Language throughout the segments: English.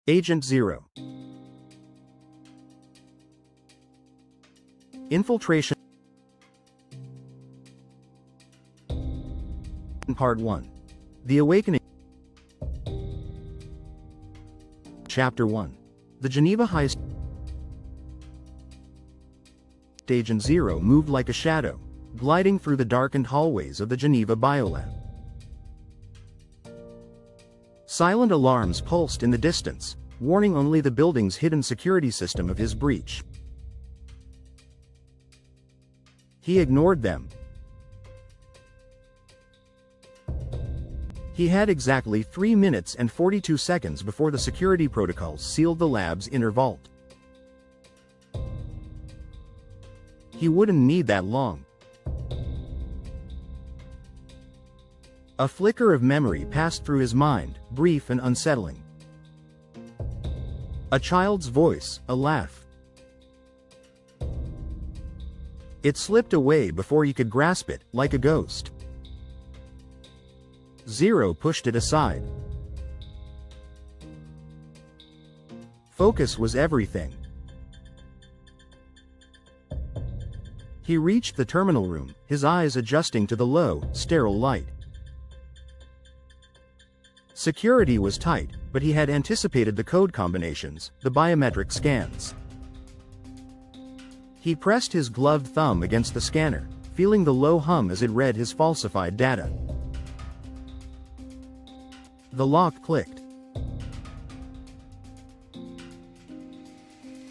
Agent Zero. Infiltration. Part 1. The Awakening. Chapter 1. The Geneva Heist. Agent Zero moved like a shadow, gliding through the darkened hallways of the Geneva Biolab. Silent alarms pulsed in the distance, warning only the building's hidden security system of his breach. He ignored them. He had exactly 3 minutes and 42 seconds before the security protocols sealed the lab's inner vault. He wouldn't need that long. A flicker of memory passed through his mind, brief and unsettling. A child's voice, a laugh. It slipped away before he could grasp it, like a ghost. Zero pushed it aside. Focus was everything. He reached the terminal room, his eyes adjusting to the low, sterile light. Security was tight, but he had anticipated the code combinations, the biometric scans. He pressed his gloved thumb against the scanner, feeling the low hum as it read his falsified data. The lock clicked.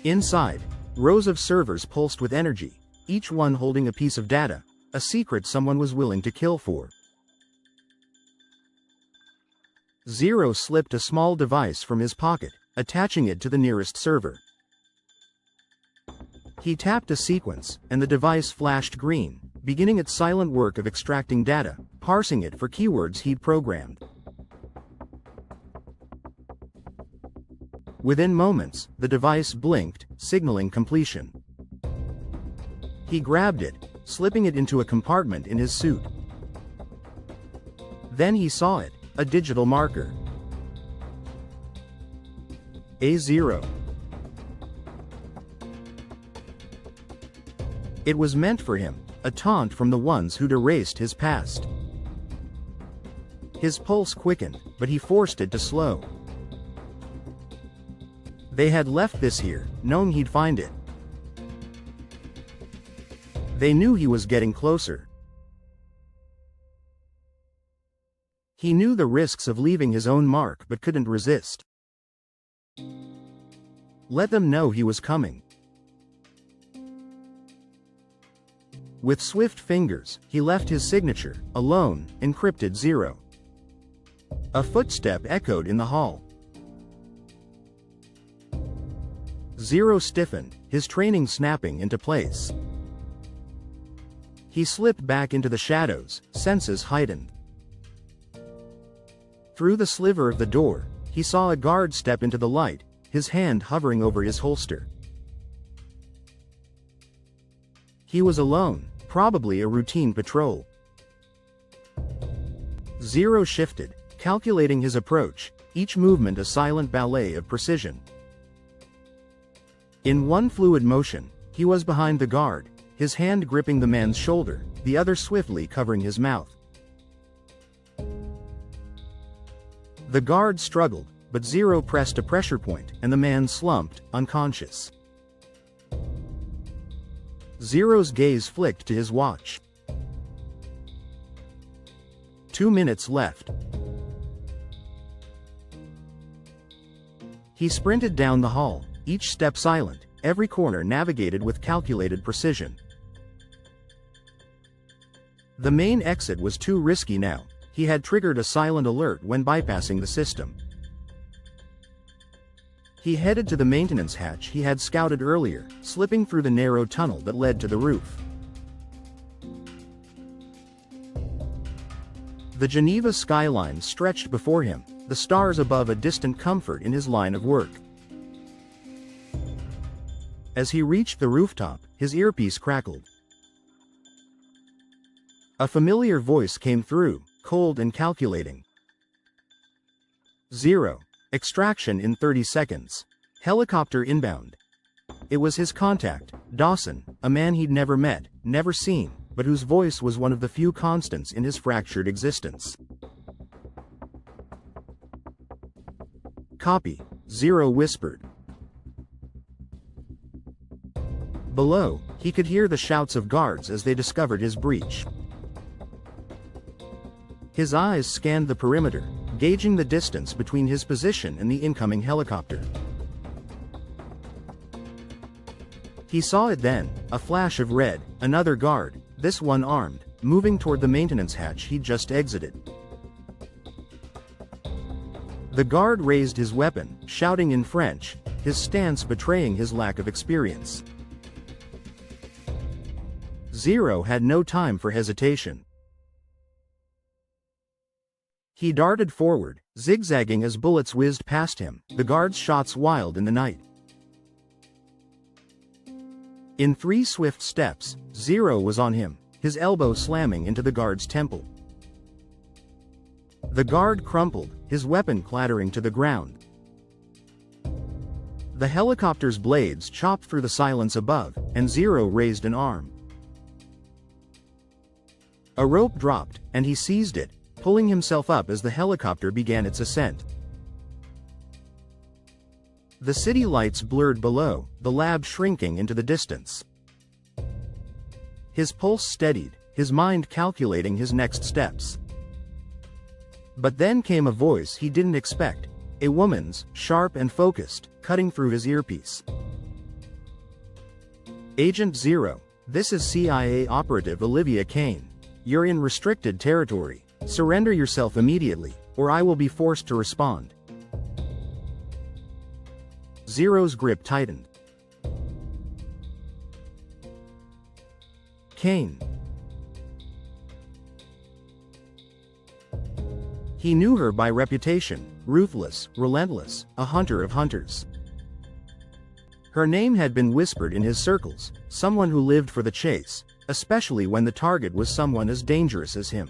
Inside, rows of servers pulsed with energy, each one holding a piece of data, a secret someone was willing to kill for. Zero slipped a small device from his pocket, attaching it to the nearest server. He tapped a sequence, and the device flashed green, beginning its silent work of extracting data, parsing it for keywords he'd programmed. Within moments, the device blinked, signaling completion. He grabbed it, slipping it into a compartment in his suit. Then he saw it, a digital marker. A0. It was meant for him, a taunt from the ones who'd erased his past. His pulse quickened, but he forced it to slow. They had left this here, knowing he'd find it. They knew he was getting closer. He knew the risks of leaving his own mark but couldn't resist. Let them know he was coming. With swift fingers, he left his signature, alone, encrypted 0. A footstep echoed in the hall. 0 stiffened, his training snapping into place. He slipped back into the shadows, senses heightened. Through the sliver of the door, he saw a guard step into the light, his hand hovering over his holster. He was alone, probably a routine patrol. 0 shifted, calculating his approach, each movement a silent ballet of precision. In one fluid motion, he was behind the guard, his hand gripping the man's shoulder, the other swiftly covering his mouth. The guard struggled, but 0 pressed a pressure point, and the man slumped, unconscious. 0's gaze flicked to his watch. 2 minutes left. He sprinted down the hall, each step silent, every corner navigated with calculated precision. The main exit was too risky now. He had triggered a silent alert when bypassing the system. He headed to the maintenance hatch he had scouted earlier, slipping through the narrow tunnel that led to the roof. The Geneva skyline stretched before him, the stars above a distant comfort in his line of work. As he reached the rooftop, his earpiece crackled. A familiar voice came through, cold and calculating. 0. Extraction in 30 seconds. Helicopter inbound. It was his contact, Dawson, a man he'd never met, never seen, but whose voice was one of the few constants in his fractured existence. Copy, Zero whispered. Below, he could hear the shouts of guards as they discovered his breach. His eyes scanned the perimeter, gauging the distance between his position and the incoming helicopter. He saw it then, a flash of red, another guard, this one armed, moving toward the maintenance hatch he'd just exited. The guard raised his weapon, shouting in French, his stance betraying his lack of experience. Zero had no time for hesitation. He darted forward, zigzagging as bullets whizzed past him, the guard's shots wild in the night. In 3 swift steps, Zero was on him, his elbow slamming into the guard's temple. The guard crumpled, his weapon clattering to the ground. The helicopter's blades chopped through the silence above, and Zero raised an arm. A rope dropped, and he seized it, pulling himself up as the helicopter began its ascent. The city lights blurred below, the lab shrinking into the distance. His pulse steadied, his mind calculating his next steps. But then came a voice he didn't expect, a woman's, sharp and focused, cutting through his earpiece. Agent Zero, this is CIA operative Olivia Kane. You're in restricted territory. Surrender yourself immediately, or I will be forced to respond. Zero's grip tightened. Kane. He knew her by reputation, ruthless, relentless, a hunter of hunters. Her name had been whispered in his circles, someone who lived for the chase, especially when the target was someone as dangerous as him.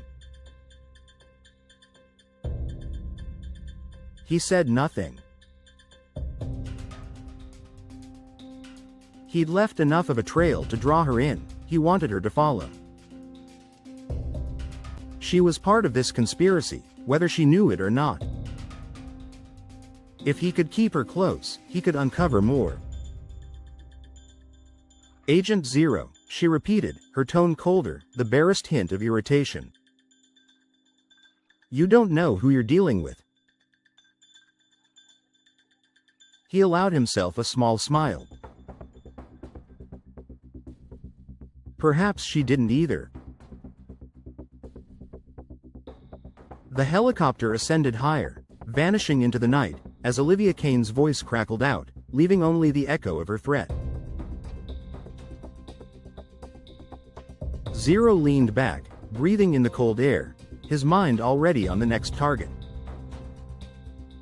He said nothing. He'd left enough of a trail to draw her in, he wanted her to follow. She was part of this conspiracy, whether she knew it or not. If he could keep her close, he could uncover more. Agent Zero, she repeated, her tone colder, the barest hint of irritation. You don't know who you're dealing with. He allowed himself a small smile. Perhaps she didn't either. The helicopter ascended higher, vanishing into the night, as Olivia Kane's voice crackled out, leaving only the echo of her threat. Zero leaned back, breathing in the cold air, his mind already on the next target.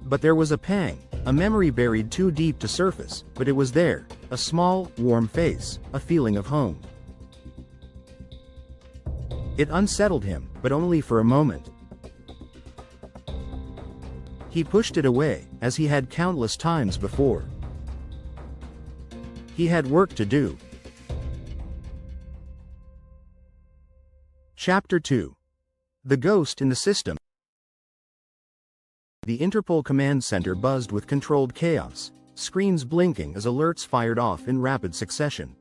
But there was a pang, a memory buried too deep to surface, but it was there, a small, warm face, a feeling of home. It unsettled him, but only for a moment. He pushed it away, as he had countless times before. He had work to do. Chapter 2. The Ghost in the System. The Interpol command center buzzed with controlled chaos, screens blinking as alerts fired off in rapid succession.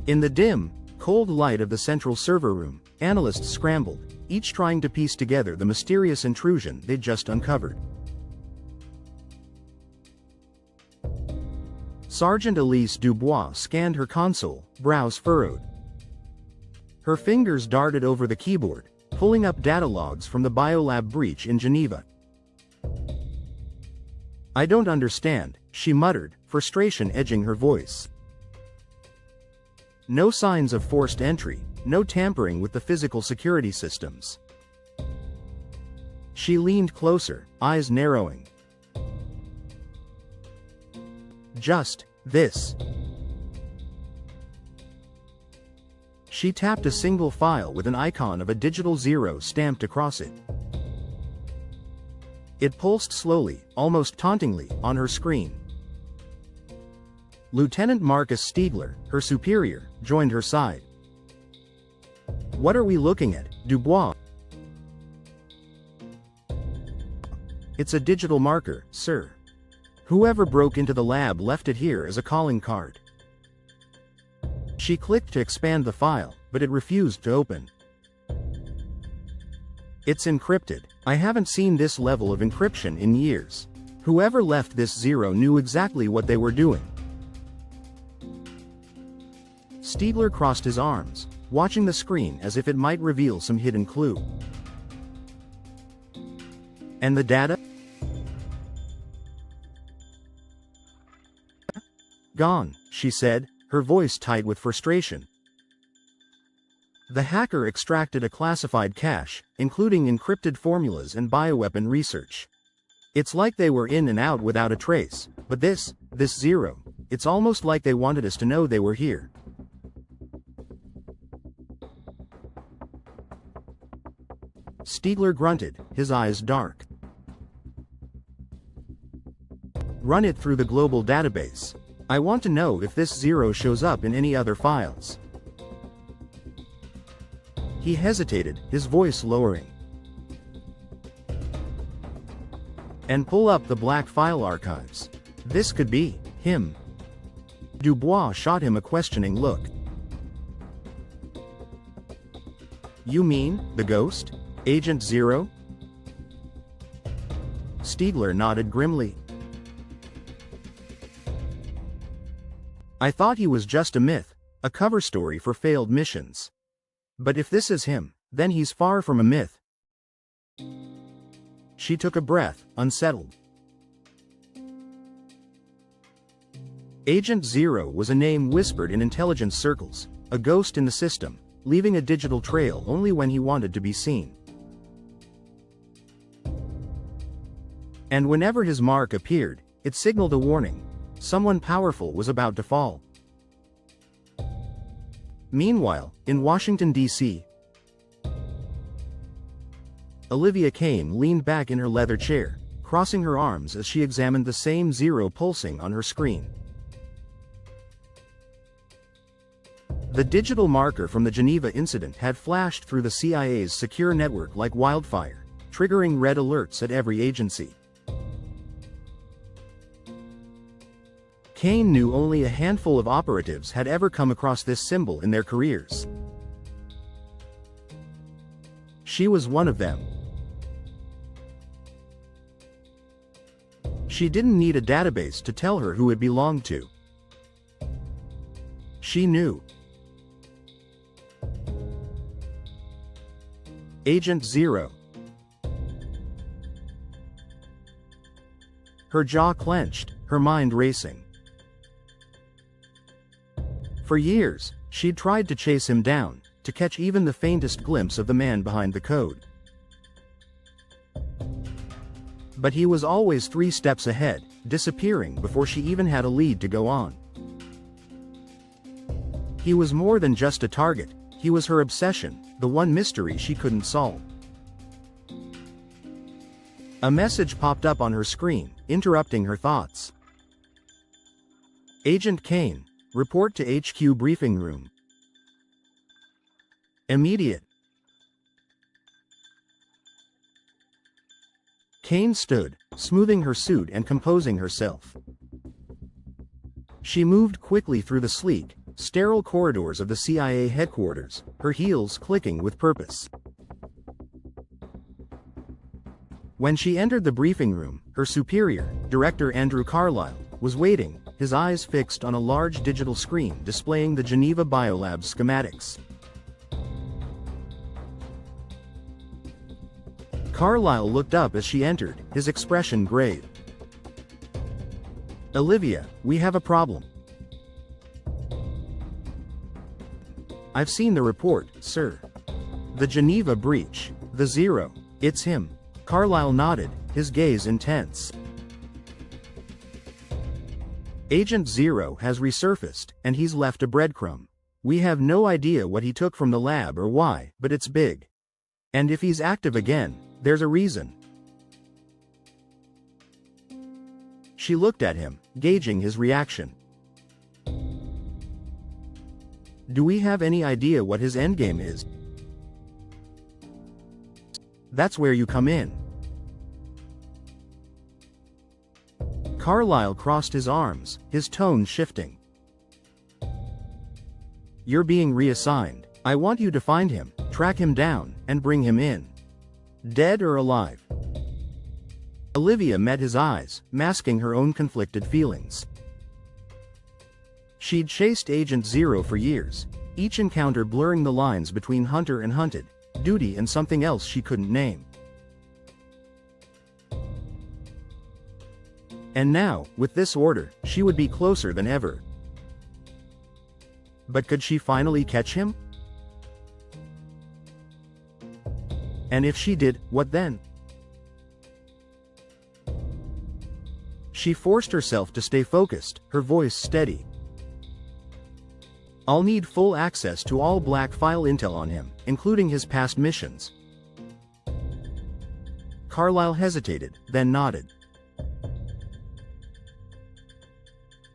In the dim, cold light of the central server room, analysts scrambled, each trying to piece together the mysterious intrusion they'd just uncovered. Sergeant Elise Dubois scanned her console, brows furrowed. Her fingers darted over the keyboard, pulling up data logs from the biolab breach in Geneva. I don't understand, she muttered, frustration edging her voice. No signs of forced entry, no tampering with the physical security systems. She leaned closer, eyes narrowing. Just this. She tapped a single file with an icon of a digital 0 stamped across it. It pulsed slowly, almost tauntingly, on her screen. Lieutenant Marcus Stiegler, her superior, joined her side. "What are we looking at, Dubois?" "It's a digital marker, sir. Whoever broke into the lab left it here as a calling card." She clicked to expand the file, but it refused to open. "It's encrypted. I haven't seen this level of encryption in years. Whoever left this zero knew exactly what they were doing." Stiegler crossed his arms, watching the screen as if it might reveal some hidden clue. "And the data?" "Gone," she said, her voice tight with frustration. The hacker extracted a classified cache, including encrypted formulas and bioweapon research. It's like they were in and out without a trace, but this zero, it's almost like they wanted us to know they were here. Stiegler grunted, his eyes dark. "Run it through the global database. I want to know if this zero shows up in any other files." He hesitated, his voice lowering. "And pull up the black file archives. This could be him." Dubois shot him a questioning look. "You mean, the ghost? Agent Zero?" Stiegler nodded grimly. "I thought he was just a myth, a cover story for failed missions. But if this is him, then he's far from a myth." She took a breath, unsettled. Agent Zero was a name whispered in intelligence circles, a ghost in the system, leaving a digital trail only when he wanted to be seen. And whenever his mark appeared, it signaled a warning. Someone powerful was about to fall. Meanwhile, in Washington, D.C., Olivia Kane leaned back in her leather chair, crossing her arms as she examined the same zero pulsing on her screen. The digital marker from the Geneva incident had flashed through the CIA's secure network like wildfire, triggering red alerts at every agency. Kane knew only a handful of operatives had ever come across this symbol in their careers. She was one of them. She didn't need a database to tell her who it belonged to. She knew. Agent Zero. Her jaw clenched, her mind racing. For years, she'd tried to chase him down, to catch even the faintest glimpse of the man behind the code. But he was always 3 steps ahead, disappearing before she even had a lead to go on. He was more than just a target, he was her obsession, the one mystery she couldn't solve. A message popped up on her screen, interrupting her thoughts. "Agent Kane, report to HQ briefing room. Immediate." Kane stood, smoothing her suit and composing herself. She moved quickly through the sleek, sterile corridors of the CIA headquarters, her heels clicking with purpose. When she entered the briefing room, her superior, Director Andrew Carlyle, was waiting, his eyes fixed on a large digital screen displaying the Geneva Biolab schematics. Carlyle looked up as she entered, his expression grave. "Olivia, we have a problem." "I've seen the report, sir. The Geneva breach, the zero, it's him." Carlyle nodded, his gaze intense. "Agent Zero has resurfaced, and he's left a breadcrumb. We have no idea what he took from the lab or why, but it's big. And if he's active again, there's a reason." She looked at him, gauging his reaction. Do we have any idea what his endgame is? That's where you come in. Carlyle crossed his arms, his tone shifting. You're being reassigned. I want you to find him, track him down, and bring him in. Dead or alive. Olivia met his eyes, masking her own conflicted feelings. She'd chased Agent Zero for years, each encounter blurring the lines between hunter and hunted, duty and something else she couldn't name. And now, with this order, she would be closer than ever. But could she finally catch him? And if she did, what then? She forced herself to stay focused, her voice steady. I'll need full access to all Black File intel on him, including his past missions. Carlyle hesitated, then nodded.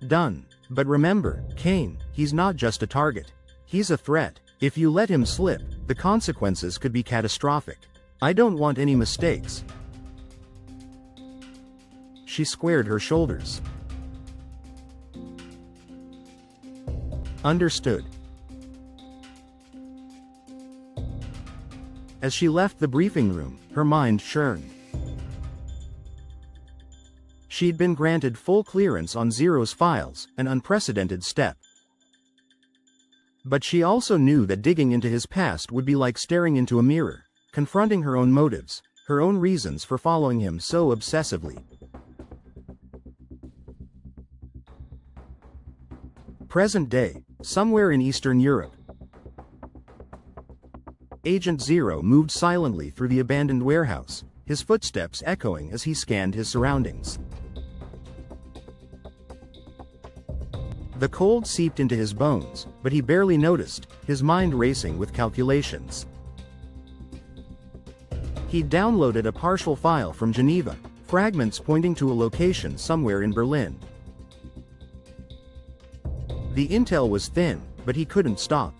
Done. But remember, Kane, he's not just a target. He's a threat. If you let him slip, the consequences could be catastrophic. I don't want any mistakes. She squared her shoulders. Understood. As she left the briefing room, her mind churned. She'd been granted full clearance on Zero's files, an unprecedented step. But she also knew that digging into his past would be like staring into a mirror, confronting her own motives, her own reasons for following him so obsessively. Present day, somewhere in Eastern Europe. Agent Zero moved silently through the abandoned warehouse, his footsteps echoing as he scanned his surroundings. The cold seeped into his bones, but he barely noticed, his mind racing with calculations. He'd downloaded a partial file from Geneva, fragments pointing to a location somewhere in Berlin. The intel was thin, but he couldn't stop.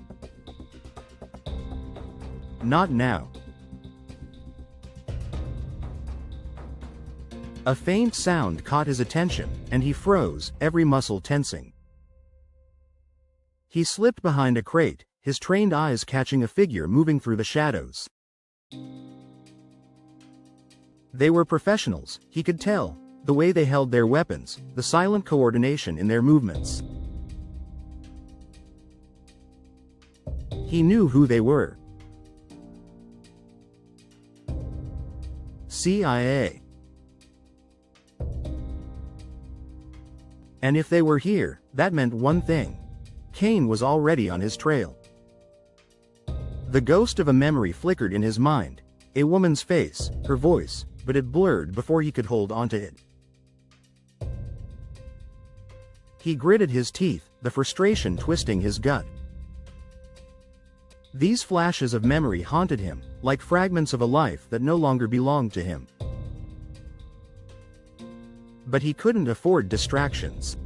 Not now. A faint sound caught his attention, and he froze, every muscle tensing. He slipped behind a crate, his trained eyes catching a figure moving through the shadows. They were professionals, he could tell, the way they held their weapons, the silent coordination in their movements. He knew who they were. CIA. And if they were here, that meant one thing. Kane was already on his trail. The ghost of a memory flickered in his mind, a woman's face, her voice, but it blurred before he could hold onto it. He gritted his teeth, the frustration twisting his gut. These flashes of memory haunted him, like fragments of a life that no longer belonged to him. But he couldn't afford distractions.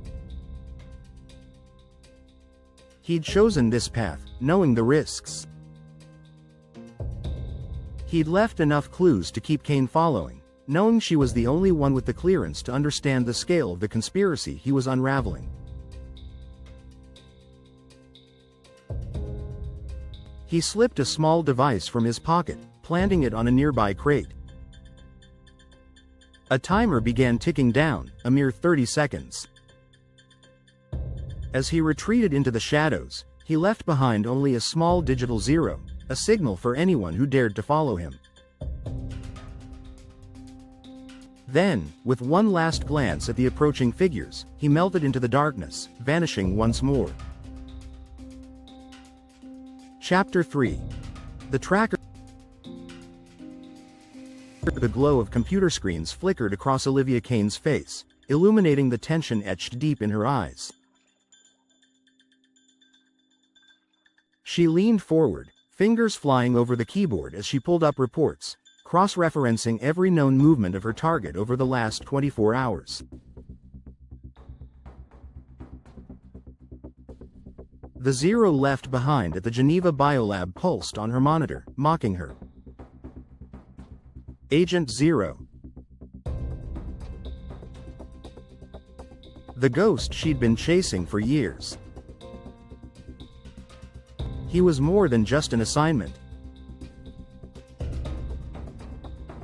He'd chosen this path, knowing the risks. He'd left enough clues to keep Kane following, knowing she was the only one with the clearance to understand the scale of the conspiracy he was unraveling. He slipped a small device from his pocket, planting it on a nearby crate. A timer began ticking down, a mere 30 seconds. As he retreated into the shadows, he left behind only a small digital zero, a signal for anyone who dared to follow him. Then, with one last glance at the approaching figures, he melted into the darkness, vanishing once more. Chapter 3. The Tracker. The glow of computer screens flickered across Olivia Kane's face, illuminating the tension etched deep in her eyes. She leaned forward, fingers flying over the keyboard as she pulled up reports, cross-referencing every known movement of her target over the last 24 hours. The zero left behind at the Geneva Biolab pulsed on her monitor, mocking her. Agent Zero. The ghost she'd been chasing for years. He was more than just an assignment.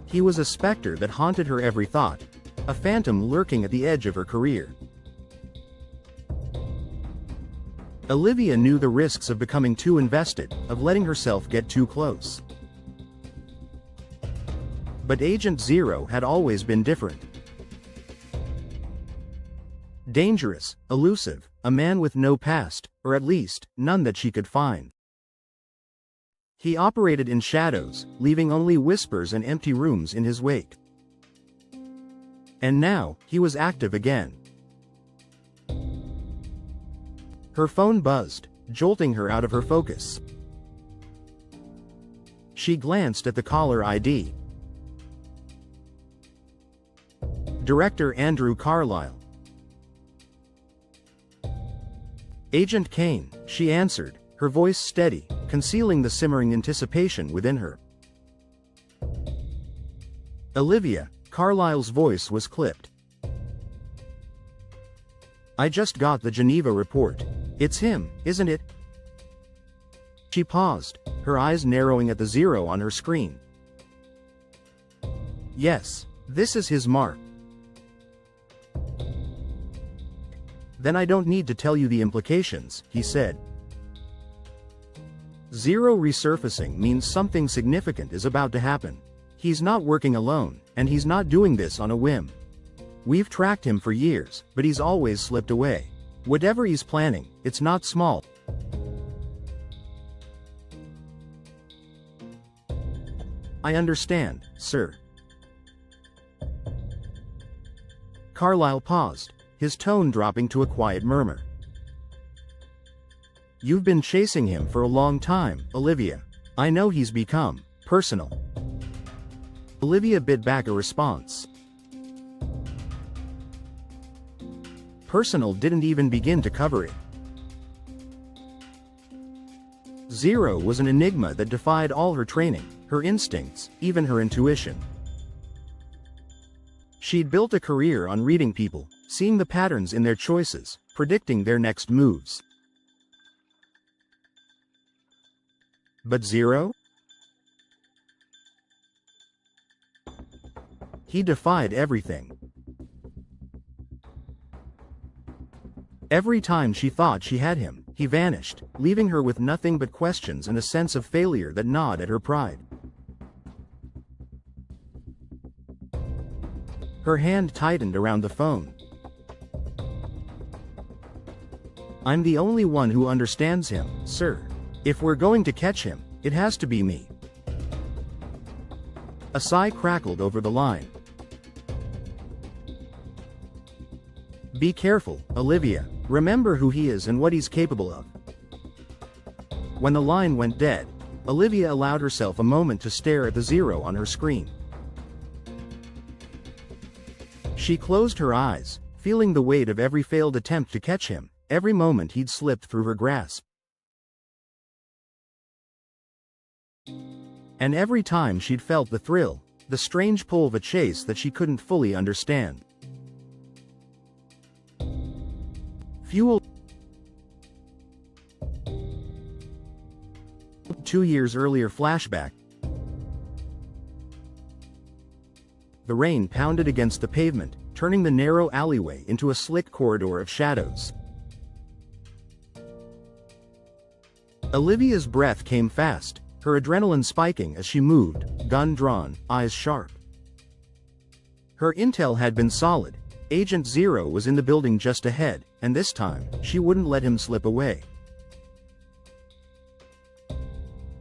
He was a specter that haunted her every thought, a phantom lurking at the edge of her career. Olivia knew the risks of becoming too invested, of letting herself get too close. But Agent Zero had always been different. Dangerous, elusive, a man with no past, or at least, none that she could find. He operated in shadows, leaving only whispers and empty rooms in his wake. And now, he was active again. Her phone buzzed, jolting her out of her focus. She glanced at the caller ID. Director Andrew Carlyle. Agent Kane, she answered, her voice steady, concealing the simmering anticipation within her. Olivia, Carlyle's voice was clipped. I just got the Geneva report. It's him, isn't it? She paused, her eyes narrowing at the zero on her screen. Yes, this is his mark. Then I don't need to tell you the implications, he said. Zero resurfacing means something significant is about to happen. He's not working alone, and he's not doing this on a whim. We've tracked him for years, but he's always slipped away. Whatever he's planning, it's not small. I understand, sir. Carlyle paused, his tone dropping to a quiet murmur. You've been chasing him for a long time, Olivia. I know he's become personal. Olivia bit back a response. Personal didn't even begin to cover it. Zero was an enigma that defied all her training, her instincts, even her intuition. She'd built a career on reading people, seeing the patterns in their choices, predicting their next moves. But Zero? He defied everything. Every time she thought she had him, he vanished, leaving her with nothing but questions and a sense of failure that gnawed at her pride. Her hand tightened around the phone. I'm the only one who understands him, sir. If we're going to catch him, it has to be me. A sigh crackled over the line. Be careful, Olivia. Remember who he is and what he's capable of. When the line went dead, Olivia allowed herself a moment to stare at the zero on her screen. She closed her eyes, feeling the weight of every failed attempt to catch him, every moment he'd slipped through her grasp. And every time she'd felt the thrill, the strange pull of a chase that she couldn't fully understand. Fuel. 2 years earlier flashback. The rain pounded against the pavement, turning the narrow alleyway into a slick corridor of shadows. Olivia's breath came fast, her adrenaline spiking as she moved, gun drawn, eyes sharp. Her intel had been solid. Agent Zero was in the building just ahead, and this time, she wouldn't let him slip away.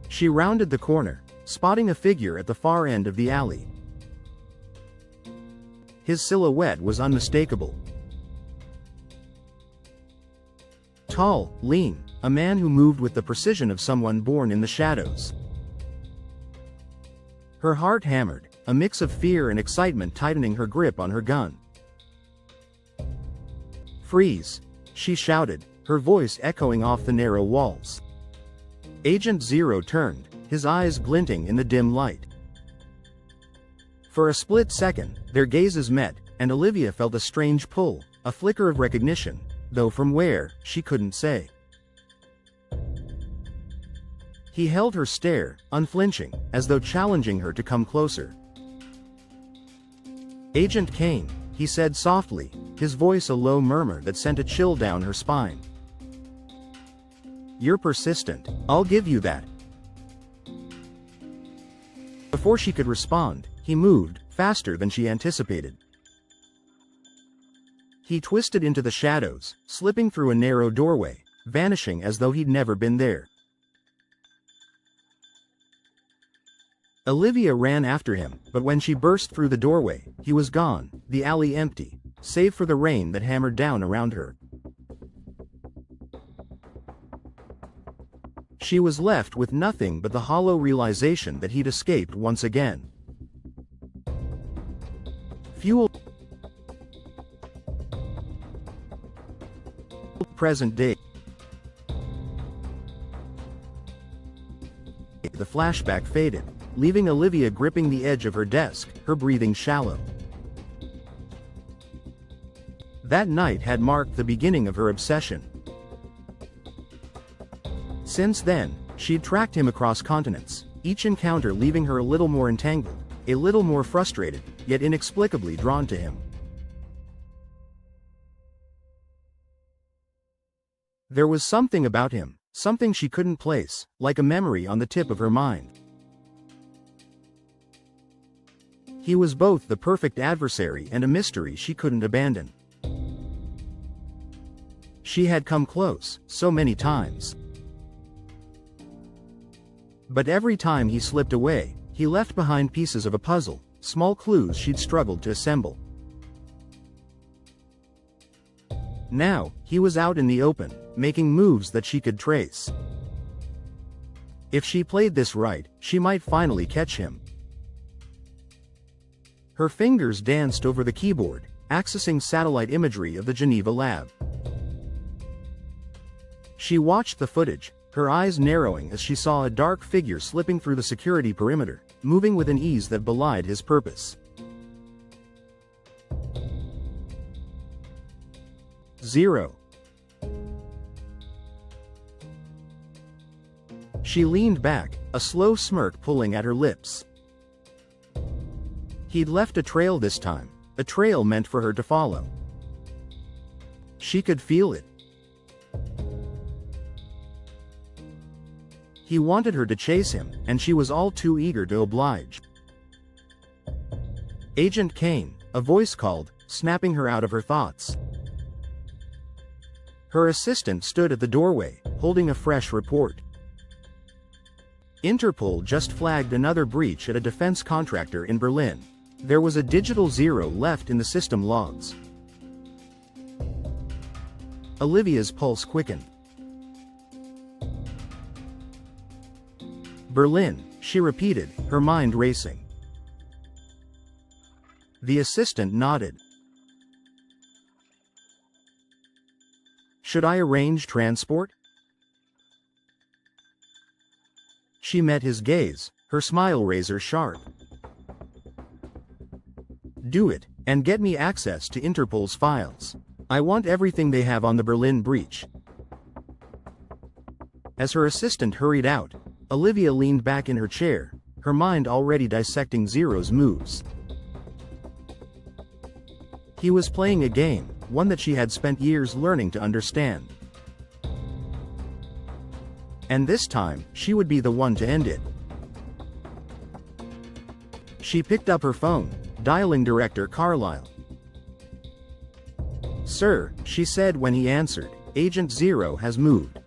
She rounded the corner, spotting a figure at the far end of the alley. His silhouette was unmistakable. Tall, lean, a man who moved with the precision of someone born in the shadows. Her heart hammered, a mix of fear and excitement tightening her grip on her gun. Freeze! She shouted, her voice echoing off the narrow walls. Agent Zero turned, his eyes glinting in the dim light. For a split second, their gazes met, and Olivia felt a strange pull, a flicker of recognition, though from where, she couldn't say. He held her stare, unflinching, as though challenging her to come closer. "Agent Kane," he said softly, his voice a low murmur that sent a chill down her spine. "You're persistent, I'll give you that." Before she could respond, he moved, faster than she anticipated. He twisted into the shadows, slipping through a narrow doorway, vanishing as though he'd never been there. Olivia ran after him, but when she burst through the doorway, he was gone, the alley empty, save for the rain that hammered down around her. She was left with nothing but the hollow realization that he'd escaped once again. Fuel. Present day. The flashback faded, leaving Olivia gripping the edge of her desk, her breathing shallow. That night had marked the beginning of her obsession. Since then, she'd tracked him across continents, each encounter leaving her a little more entangled, a little more frustrated, yet inexplicably drawn to him. There was something about him, something she couldn't place, like a memory on the tip of her mind. He was both the perfect adversary and a mystery she couldn't abandon. She had come close, so many times. But every time he slipped away, he left behind pieces of a puzzle, small clues she'd struggled to assemble. Now, he was out in the open, making moves that she could trace. If she played this right, she might finally catch him. Her fingers danced over the keyboard, accessing satellite imagery of the Geneva lab. She watched the footage, her eyes narrowing as she saw a dark figure slipping through the security perimeter, moving with an ease that belied his purpose. Zero. She leaned back, a slow smirk pulling at her lips. He'd left a trail this time, a trail meant for her to follow. She could feel it. He wanted her to chase him, and she was all too eager to oblige. "Agent Kane," a voice called, snapping her out of her thoughts. Her assistant stood at the doorway, holding a fresh report. Interpol just flagged another breach at a defense contractor in Berlin. There was a digital zero left in the system logs. Olivia's pulse quickened. "Berlin," she repeated, her mind racing. The assistant nodded. "Should I arrange transport?" She met his gaze, her smile razor sharp. "Do it, and get me access to Interpol's files. I want everything they have on the Berlin breach." As her assistant hurried out, Olivia leaned back in her chair, her mind already dissecting Zero's moves. He was playing a game, one that she had spent years learning to understand. And this time, she would be the one to end it. She picked up her phone, dialing Director Carlyle. "Sir," she said when he answered, "Agent Zero has moved.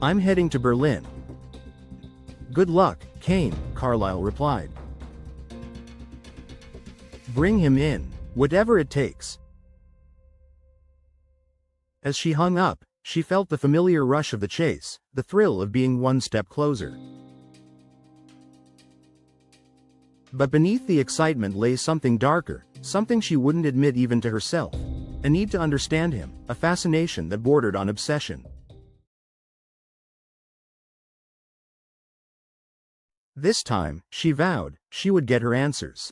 I'm heading to Berlin." "Good luck, Kane," Carlyle replied. "Bring him in, whatever it takes." As she hung up, she felt the familiar rush of the chase, the thrill of being one step closer. But beneath the excitement lay something darker, something she wouldn't admit even to herself. A need to understand him, a fascination that bordered on obsession. This time, she vowed, she would get her answers.